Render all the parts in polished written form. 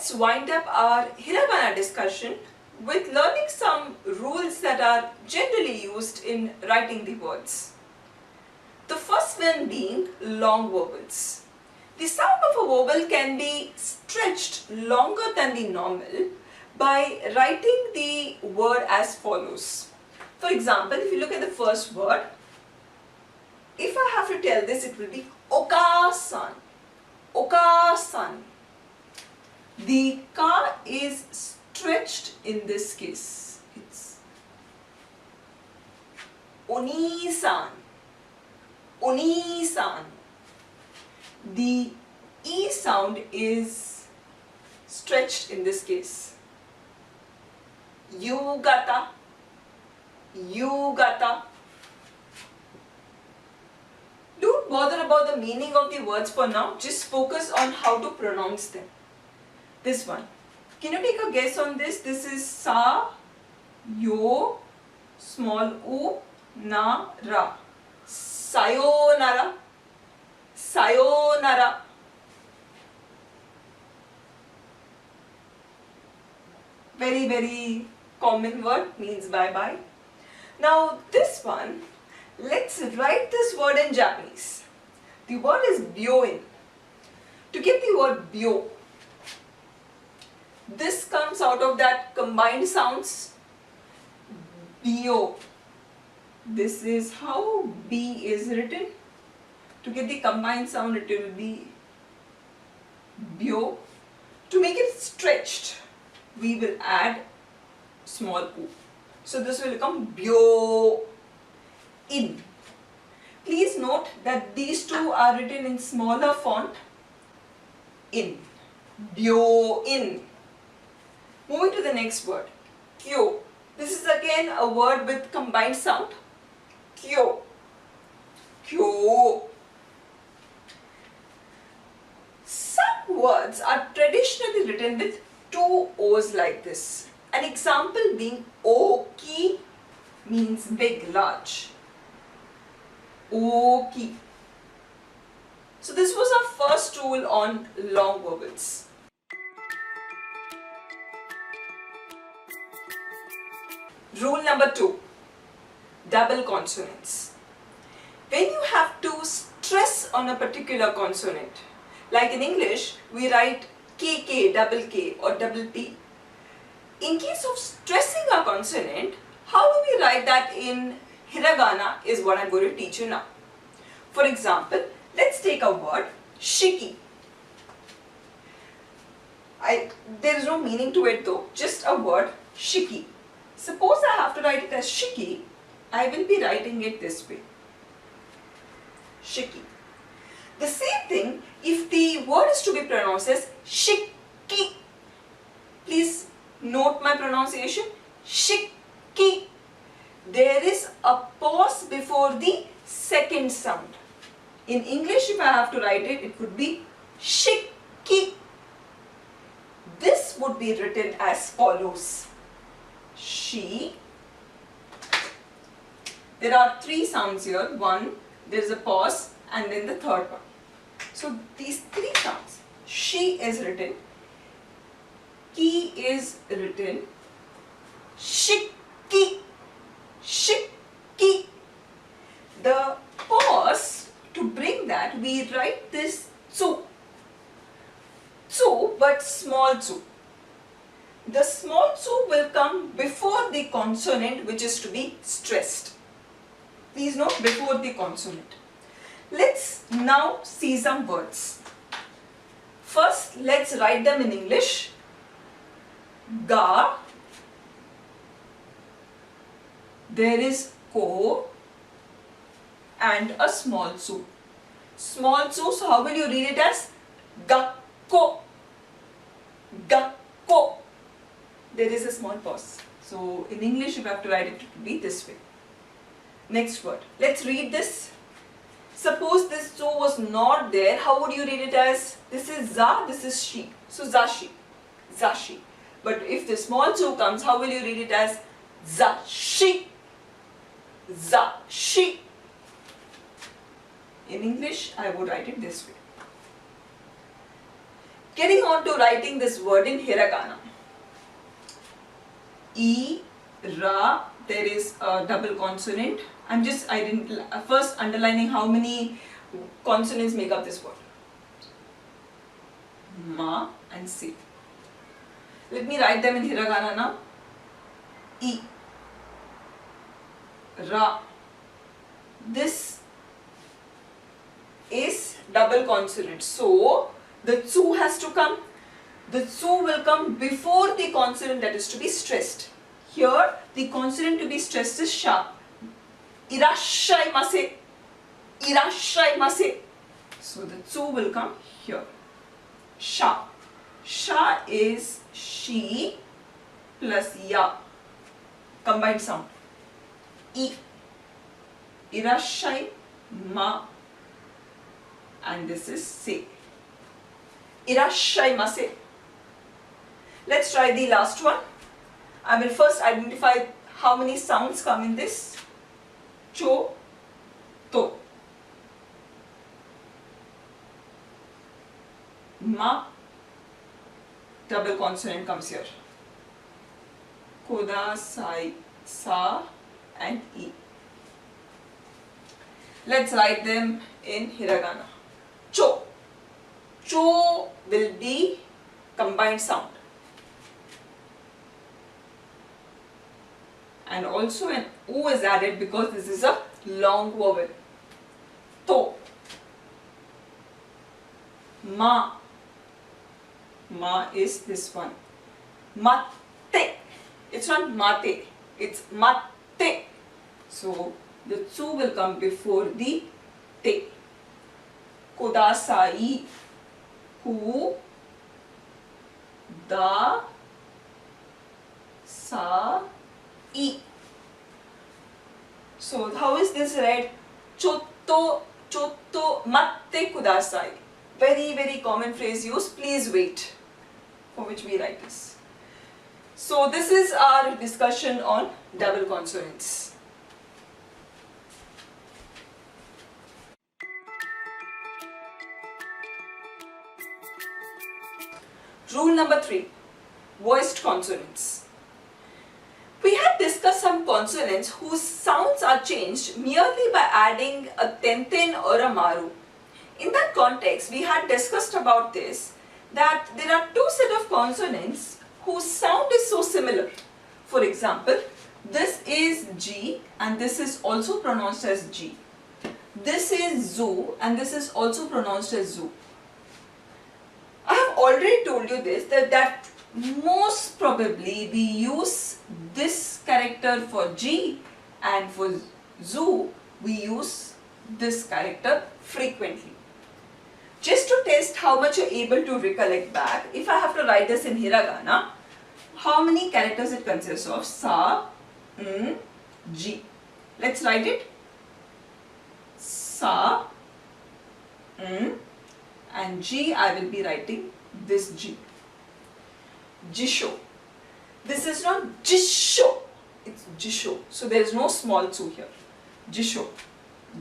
let's wind up our Hiragana discussion with learning some rules that are generally used in writing the words. The first one being long vowels. The sound of a vowel can be stretched longer than the normal by writing the word as follows. For example, if you look at the first word, if I have to tell this, it will be Okasan. Okasan. The ka is stretched in this case. It's Oni-san. Oni-san. The E sound is stretched in this case. Yugata. Yugata. Don't bother about the meaning of the words for now. Just focus on how to pronounce them. This one. Can you take a guess on this? This is sa, yo, small u, na, ra. Sayonara. Sayonara. Very, very common word, means bye-bye. Now this one, let's write this word in Japanese. The word is byoin. To get the word byo, this comes out of that combined sounds. Byo. This is how B is written. To get the combined sound, it will be byo. To make it stretched, we will add small u. So this will become byo in. Please note that these two are written in smaller font. In. Byo in. Moving to the next word. Kyo. This is again a word with combined sound. Kyo. Kyo. Some words are traditionally written with two O's like this. An example being oki means big, large. Oki. So this was our first rule on long vowels. Rule number 2. Double consonants. When you have to stress on a particular consonant, like in English, we write KK, double K or double T. In case of stressing a consonant, how do we write that in Hiragana is what I'm going to teach you now. For example, let's take a word, shiki. There is no meaning to it though, just a word, shiki. Suppose I have to write it as shiki, I will be writing it this way. Shiki. The same thing if the word is to be pronounced as shiki. Please note my pronunciation. Shiki. There is a pause before the second sound. In English, if I have to write it, it would be shiki. This would be written as follows. She. There are three sounds here. One, there is a pause, and then the third one. So these three sounds. She is written. Ki is written. Shiki. Shiki. The pause, to bring that, we write this tsu. Tsu, but small tsu. The small tsu will come before the consonant which is to be stressed. Please note, before the consonant. Let's now see some words. First, let's write them in English. Ga. There is ko and a small tsu. Small tsu, so how will you read it as? Gakko. Gakko. There is a small pause. So in English, if you have to write it, it will be this way. Next word. Let's read this. Suppose this tsu was not there, how would you read it as? This is za, this is she. So zashi. Zashi. But if the small tsu comes, how will you read it as? Zashi. Zashi. In English, I would write it this way. Getting on to writing this word in Hiragana. E, Ra, there is a double consonant. I didn't first underlining how many consonants make up this word. Ma and Se. Let me write them in Hiragana now. E, Ra. This is double consonant. So, the tsu has to come. The tsu will come before the consonant that is to be stressed. Here, the consonant to be stressed is sha. Irashaimasu. Irashaimasu. So, the tsu will come here. Sha. Sha is she plus ya. Combined sound. I. Irashai ma. And this is se. Irashaimasu. Let's try the last one. I will first identify how many sounds come in this. Cho, to. Ma, double consonant comes here. Koda, sai, sa and e. Let's write them in Hiragana. Cho. Cho will be combined sound. And also an O is added because this is a long vowel. To. Ma. Ma is this one. Matte. It's not mate. It's matte. So the tsu will come before the te. Kodasai. Ku. Da. Sa. E. So how is this read? Chotto, chotto, matte kudasai. Very, very common phrase used. Please wait. For which we write this. So this is our discussion on double consonants. Rule number 3. Voiced consonants. We had discussed some consonants whose sounds are changed merely by adding a tenten or a maru. In that context, we had discussed about this, that there are two sets of consonants whose sound is so similar. For example, this is G and this is also pronounced as G. This is Zu and this is also pronounced as Zu. I have already told you this, that most probably we use this character for G and for Zu we use this character frequently. Just to test how much you're able to recollect back, if I have to write this in Hiragana, how many characters it consists of? Sa, G. Let's write it. Sa, and G I will be writing this G. Jisho. This is not Jisho, it's Jisho. So there is no small tsu here. Jisho.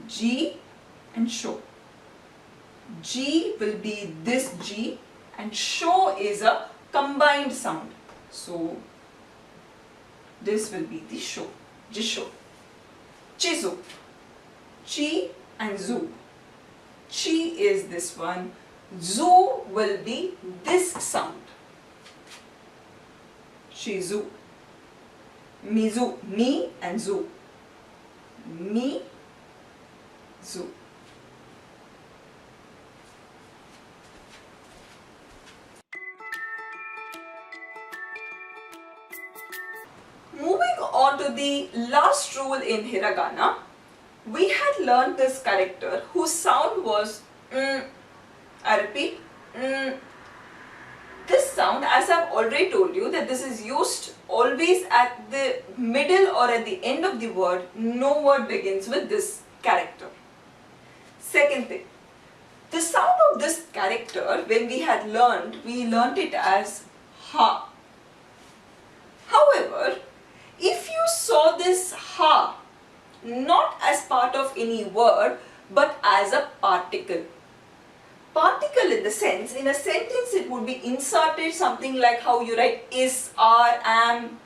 G and Sho. G will be this G and Sho is a combined sound. So this will be the Sho. Jisho. Chizu. Chi and Zu. Chi is this one. Zu will be this sound. Chizu. Mizu. Mi and Zu. Mi. Zu. Moving on to the last rule in Hiragana, we had learned this character whose sound was I repeat, this sound, as I have already told you, that this is used always at the middle or at the end of the word. No word begins with this character. Second thing, the sound of this character, when we had learned, we learnt it as ha. However, if you saw this ha not as part of any word but as a particle, particle in the sense, in a sentence it would be inserted something like how you write is, are, am,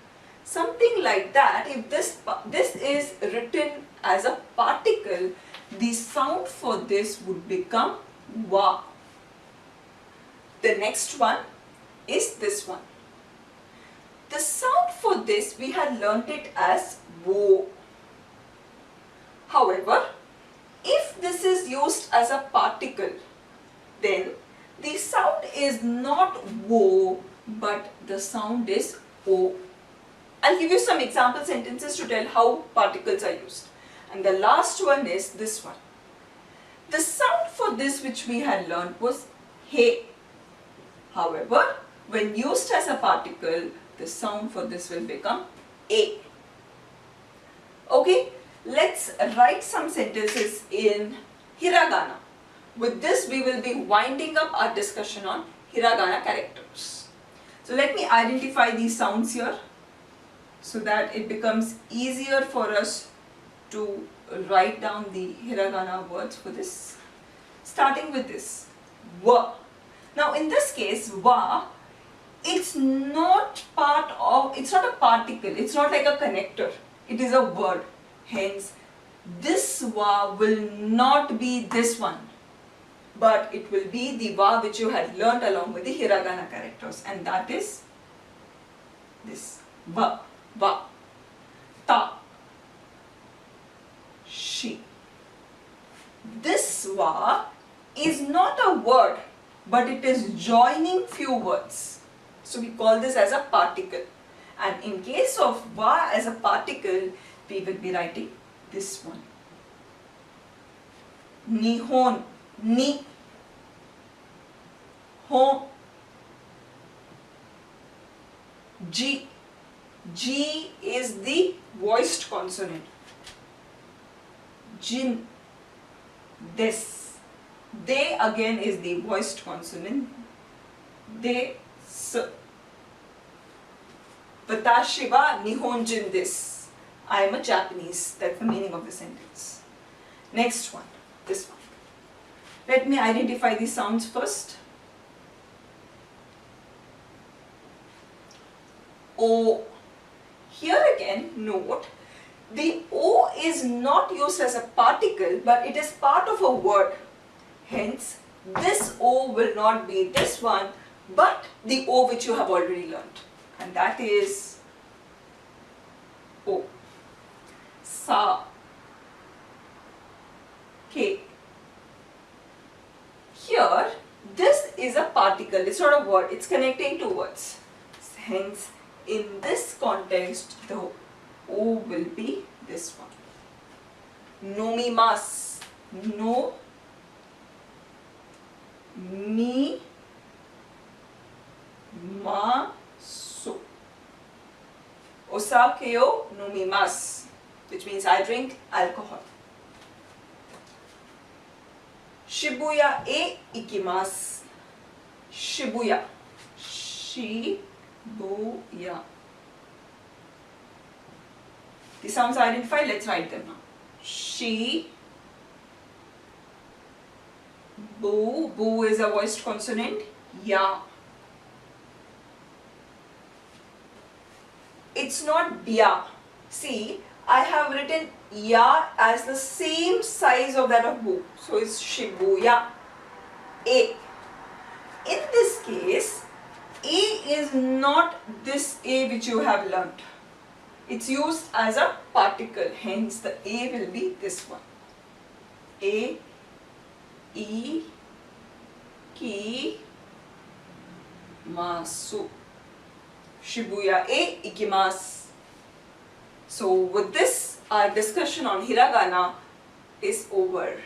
something like that. If this is written as a particle, the sound for this would become wa. The next one is this one. The sound for this we had learnt it as wo. However, if this is used as a particle, then the sound is not wo, but the sound is o. I'll give you some example sentences to tell how particles are used. And the last one is this one. The sound for this which we had learnt was he. However, when used as a particle, the sound for this will become a. Okay, let's write some sentences in Hiragana. With this, we will be winding up our discussion on Hiragana characters. So let me identify these sounds here so that it becomes easier for us to write down the Hiragana words for this. Starting with this, wa. Now in this case, wa, it's not a particle, it's not like a connector, it is a word. Hence, this wa will not be this one, but it will be the wa which you had learnt along with the Hiragana characters, and that is this, va, va, ta, she. This va is not a word, but it is joining few words. So we call this as a particle. And in case of va as a particle, we will be writing this one. Nihon, ni, hon, ji. Ji is the voiced consonant. Jin, des. De again is the voiced consonant. De, s. Watashi wa Nihonjin desu. I am a Japanese. That's the meaning of the sentence. Next one, this one. Let me identify the sounds first. O. Here again, note, the O is not used as a particle, but it is part of a word. Hence, this O will not be this one, but the O which you have already learnt. And that is O. Sa. Ke. Here, this is a particle, it's not a word, it's connecting two words. Hence, in this context, the O will be this one. Nomimasu. No. Mi. Ma. So. Osake o nomimasu, which means I drink alcohol. Shibuya e ikimasu. Shibuya. Shibuya. The sounds identified, let's write them now. Shi. Bu. Bu is a voiced consonant. Ya. It's not bya. See, I have written ya as the same size of that of bu. So it's Shibuya. A. In this case, A is not this A which you have learnt. It's used as a particle. Hence, the A will be this one. A. I. Ki. Masu. Shibuya e ikimasu. So with this, our discussion on Hiragana is over.